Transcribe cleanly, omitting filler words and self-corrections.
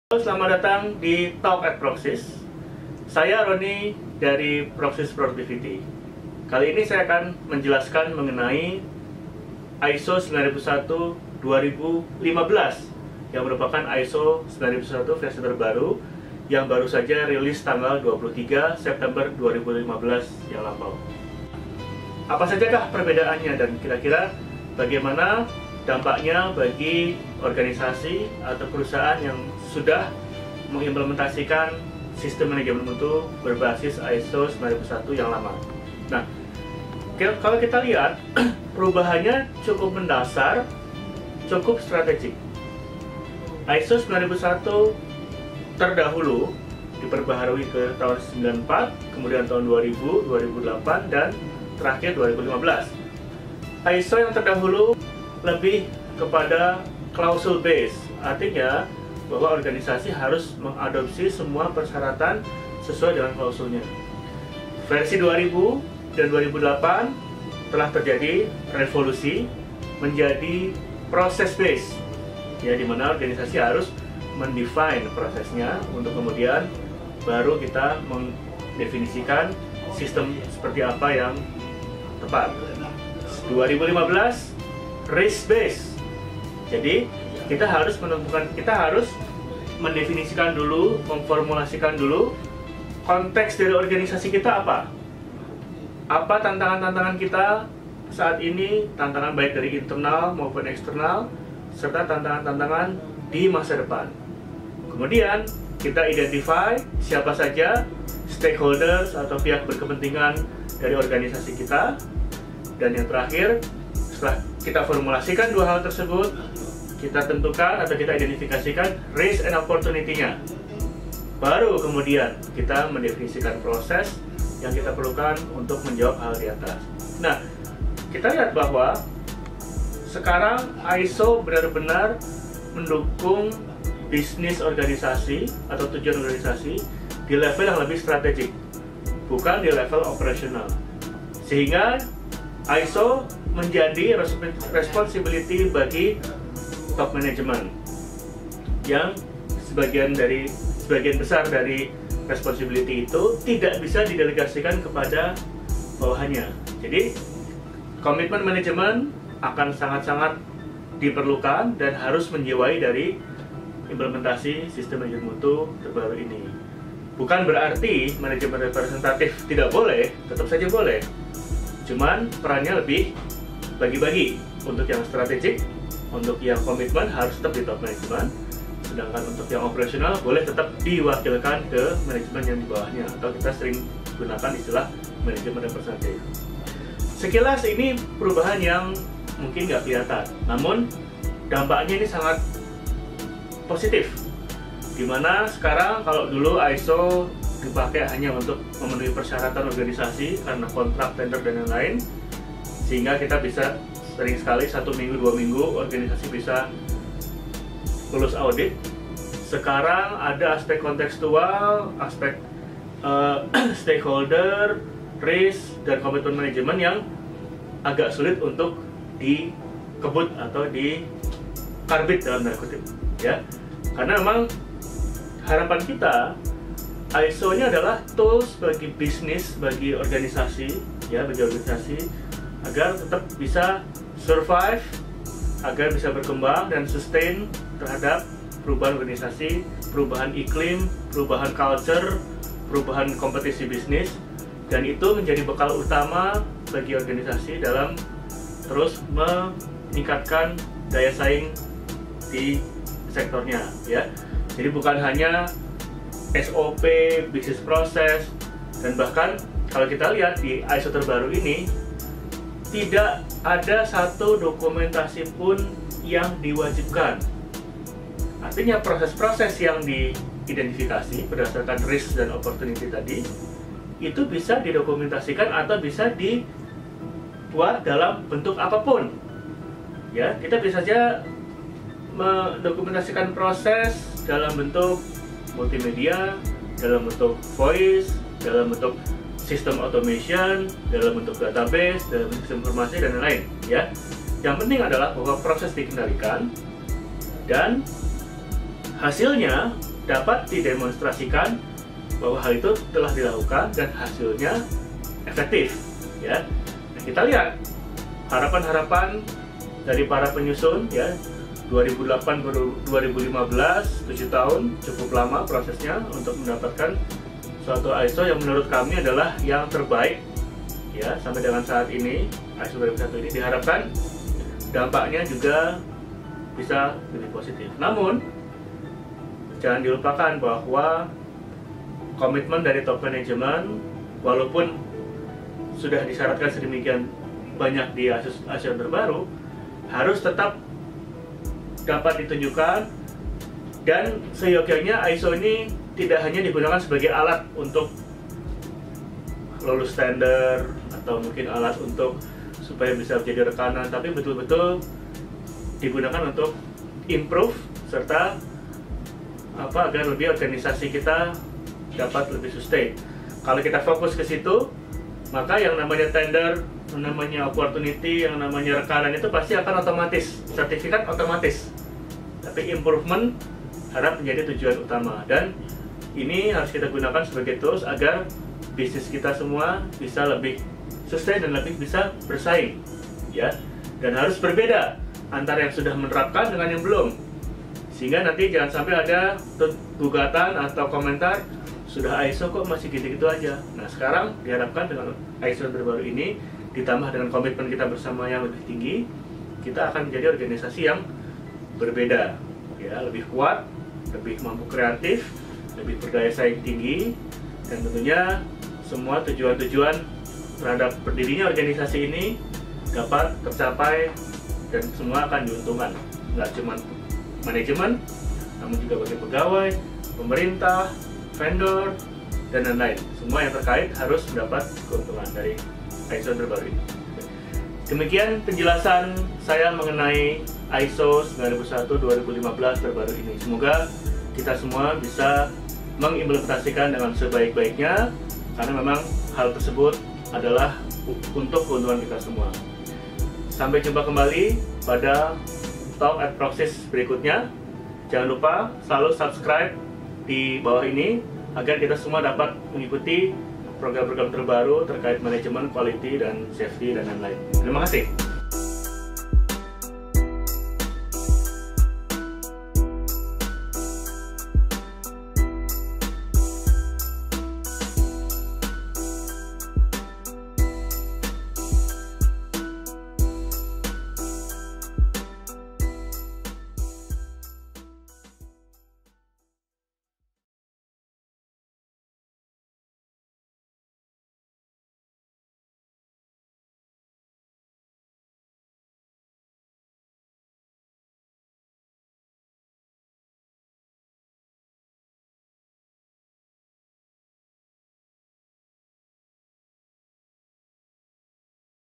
Selamat datang di Talk at Proxys. Saya Roni dari Proxys Productivity. Kali ini saya akan menjelaskan mengenai ISO 9001-2015 yang merupakan ISO 9001 versi terbaru yang baru saja rilis tanggal 23 September 2015 yang lampau. Apa sajakah perbedaannya dan kira-kira bagaimana dampaknya bagi organisasi atau perusahaan yang sudah mengimplementasikan sistem manajemen mutu berbasis ISO 9001 yang lama. Nah, kalau kita lihat perubahannya cukup mendasar, cukup strategik. ISO 9001 terdahulu diperbaharui ke tahun 94, kemudian tahun 2000, 2008, dan terakhir 2015. ISO yang terdahulu lebih kepada klausul base, artinya bahwa organisasi harus mengadopsi semua persyaratan sesuai dengan klausulnya. Versi 2000 dan 2008 telah terjadi revolusi menjadi proses base, ya, di mana organisasi harus mendefine prosesnya untuk kemudian baru kita mendefinisikan sistem seperti apa yang tepat. 2015 risk base. Jadi kita harus mendefinisikan dulu, memformulasikan dulu konteks dari organisasi kita apa. Apa tantangan-tantangan kita saat ini, tantangan baik dari internal maupun eksternal, serta tantangan-tantangan di masa depan. Kemudian kita identify siapa saja stakeholders atau pihak berkepentingan dari organisasi kita. Dan yang terakhir, setelah kita formulasikan dua hal tersebut, kita tentukan atau kita identifikasikan risk and opportunity-nya. Baru kemudian kita mendefinisikan proses yang kita perlukan untuk menjawab hal di atas. Nah, kita lihat bahwa sekarang ISO benar-benar mendukung bisnis organisasi atau tujuan organisasi di level yang lebih strategik, bukan di level operasional. Sehingga ISO menjadi responsibility bagi top management yang sebagian besar dari responsibility itu tidak bisa didelegasikan kepada bawahannya. Jadi komitmen manajemen akan sangat-sangat diperlukan dan harus menjiwai dari implementasi sistem manajemen mutu terbaru ini. Bukan berarti manajemen representatif tidak boleh, tetap saja boleh. Cuman perannya lebih bagi-bagi. Untuk yang strategik, untuk yang komitmen harus tetap di top manajemen, sedangkan untuk yang operasional boleh tetap diwakilkan ke manajemen yang di bawahnya, atau kita sering gunakan istilah manajemen representatif. Sekilas ini perubahan yang mungkin nggak kelihatan, namun dampaknya ini sangat positif. Dimana sekarang kalau dulu ISO dipakai hanya untuk memenuhi persyaratan organisasi karena kontrak, tender, dan lain-lain, sehingga kita bisa sering sekali 1 minggu, 2 minggu organisasi bisa lulus audit. Sekarang ada aspek kontekstual, aspek stakeholder, risk, dan komitmen manajemen yang agak sulit untuk dikebut atau dikarbit dalam tanda kutip, ya. Karena memang harapan kita ISO-nya adalah tools bagi bisnis, bagi organisasi, ya, bagi organisasi agar tetap bisa survive, agar bisa berkembang dan sustain terhadap perubahan organisasi, perubahan iklim, perubahan culture, perubahan kompetisi bisnis, dan itu menjadi bekal utama bagi organisasi dalam terus meningkatkan daya saing di sektornya, ya. Jadi bukan hanya SOP, bisnis proses, dan bahkan kalau kita lihat di ISO terbaru ini tidak ada satu dokumentasi pun yang diwajibkan. Artinya proses-proses yang diidentifikasi berdasarkan risk dan opportunity tadi itu bisa didokumentasikan atau bisa dibuat dalam bentuk apapun. Ya, kita bisa saja mendokumentasikan proses dalam bentuk multimedia, dalam bentuk voice, dalam bentuk sistem automation, dalam bentuk database, dalam bentuk sistem informasi, dan lain-lain, ya. Yang penting adalah bahwa proses dikendalikan dan hasilnya dapat didemonstrasikan bahwa hal itu telah dilakukan dan hasilnya efektif, ya. Nah, kita lihat harapan-harapan dari para penyusun, ya, 2008 2015, 7 tahun, cukup lama prosesnya untuk mendapatkan suatu ISO yang menurut kami adalah yang terbaik, ya, sampai dengan saat ini. ISO 2001 ini diharapkan dampaknya juga bisa lebih positif. Namun jangan dilupakan bahwa komitmen dari top manajemen, walaupun sudah disyaratkan sedemikian banyak di ISO terbaru, harus tetap dapat ditunjukkan, dan seyogyanya ISO ini tidak hanya digunakan sebagai alat untuk lulus standar atau mungkin alat untuk supaya bisa menjadi rekanan, tapi betul-betul digunakan untuk improve serta agar lebih organisasi kita dapat lebih sustain. Kalau kita fokus ke situ, maka yang namanya tender, yang namanya opportunity, yang namanya rekanan itu pasti akan otomatis, sertifikat otomatis. Tapi improvement harap menjadi tujuan utama, dan ini harus kita gunakan sebagai tools agar bisnis kita semua bisa lebih sustain dan lebih bisa bersaing, ya. Dan harus berbeda antara yang sudah menerapkan dengan yang belum, sehingga nanti jangan sampai ada gugatan atau komentar, sudah ISO kok masih gitu-gitu aja. Nah, sekarang diharapkan dengan ISO terbaru ini ditambah dengan komitmen kita bersama yang lebih tinggi, kita akan menjadi organisasi yang berbeda, ya, lebih kuat, lebih mampu kreatif, lebih berdaya saing tinggi, dan tentunya semua tujuan-tujuan terhadap berdirinya organisasi ini dapat tercapai dan semua akan diuntungkan. Nggak cuma manajemen, namun juga bagi pegawai, pemerintah, vendor, dan lain-lain. Semua yang terkait harus mendapat keuntungan dari ISO terbaru ini. Demikian penjelasan saya mengenai ISO 9001-2015 terbaru ini. Semoga kita semua bisa mengimplementasikan dengan sebaik-baiknya, karena memang hal tersebut adalah untuk keuntungan kita semua. Sampai jumpa kembali pada Talk at Proxys berikutnya. Jangan lupa selalu subscribe di bawah ini agar kita semua dapat mengikuti program-program terbaru terkait manajemen, quality, dan safety, dan lain-lain. Terima kasih.